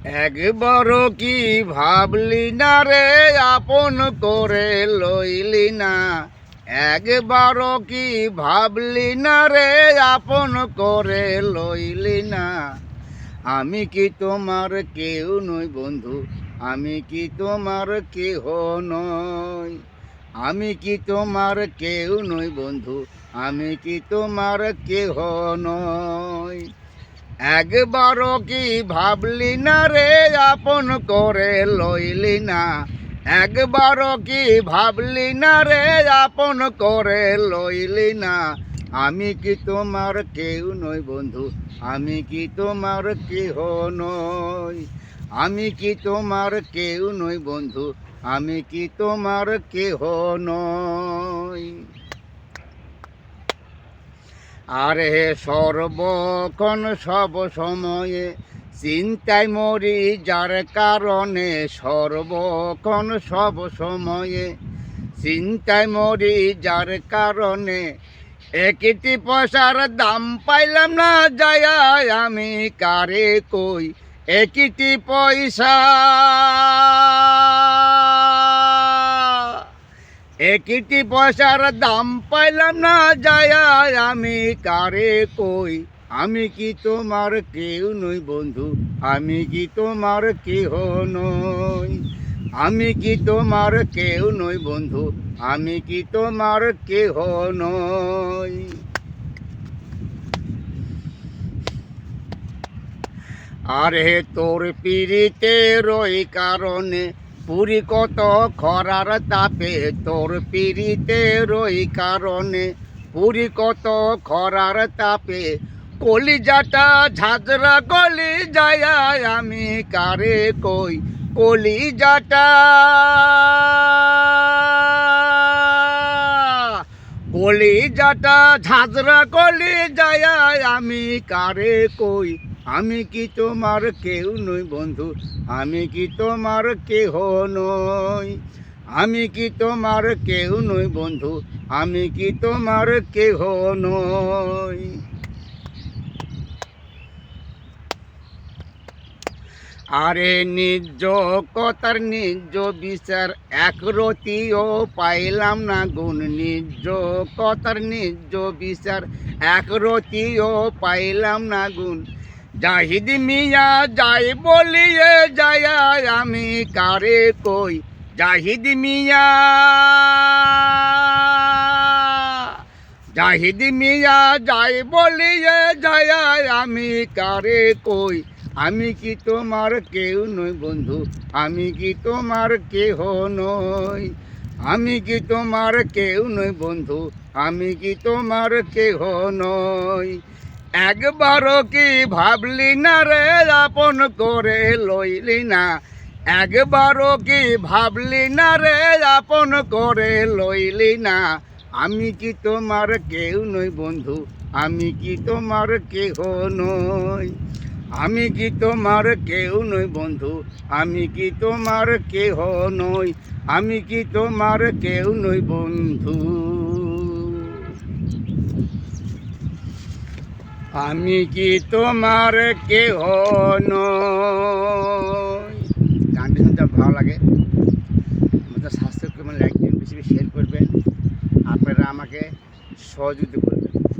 একবার কি ভাবলি না রে আপন করে লইলি না। একবার কি ভাবলি না রে আপন করে লইলি না। আমি কি তোমার কেউ নই বন্ধু, আমি কি তোমার কেহ নই। আমি কি তোমার কেউ নই বন্ধু, আমি কি তোমার কেহ নই। একবার কি ভাবলি না রে আপন করে লইলি না। একবার কি ভাবলি না রে আপন করে লইলি না। আমি কি তোমার কেউ নই বন্ধু, আমি কি তোমার কেহ নই। আমি কি তোমার কেউ নই বন্ধু, আমি কি তোমার কেহ নই। আরে সর্বক্ষণ সব সময়ে চিন্তায় মরি যার কারণে। সর্বক্ষণ সব সময়ে চিন্তায় মরি যার কারণে। একটি পয়সার দাম পাইলাম না যায়া আমি কারে কই। একটি পয়সা, একটি পয়সার দাম পাইলাম না যায়া আমি কারে কই। আমি কি তোমার কেউ নই বন্ধু, আমি কি তোমার কেহ নই। আমি কি তোমার কেউ নই বন্ধু, আমি কি তোমার কেহ নই। আরে তোর পিড়িতে রই কারণে পুরি কত খরার তাপে। তোর পিড়িতে রই কারণে পুরি কত খরার তাপে। কলিজাটা ঝাঁঝরা গলি যায় আমি কারে কই। কলিজাটা, কলিজাটা ঝাঁঝরা গলি যায় আমি কারে কই। আমি কি তোমার কেউ নই বন্ধু, আমি কি তোমার কেহ নই। আমি কি তোমার কেউ নই বন্ধু, আমি কি তোমার কেহ নই। আরে নিজ কথার নিজ বিচার একরতিও পাইলাম না গুণ। নিজ কথার নিজ বিচার একরতিও পাইলাম না গুণ। জাহিদ মিয়া যাই বলিয়ে যায় আমি কারে কই। জাহিদ মিয়া, জাহিদ মিয়া যাই বলিয়ে যায় আমি কারে কই। আমি কি তোমার কেউ নই বন্ধু, আমি কি তোমার কেহ নই। আমি কি তোমার কেউ নই বন্ধু, আমি কি তোমার কেহ নই। একবারও কি ভাবলি না রে আপন করে লইলি না। একবারও কি ভাবলি না রে আপন করে লইলি না। আমি কি তোমার কেউ নই বন্ধু, আমি কি তোমার কেহ নই। আমি কি তোমার কেউ নই বন্ধু, আমি কি তোমার কেহ নই। আমি কি তোমার কেউ নই বন্ধু, আমি কি তোমার কেহ নই। গানটি শুনতে ভালো লাগে, আমাদের সাবস্ক্রাইব করবেন, লাইক দিন, বেশি বেশি শেয়ার করবেন। আপনারা আমাকে সহযোগিতা করবেন।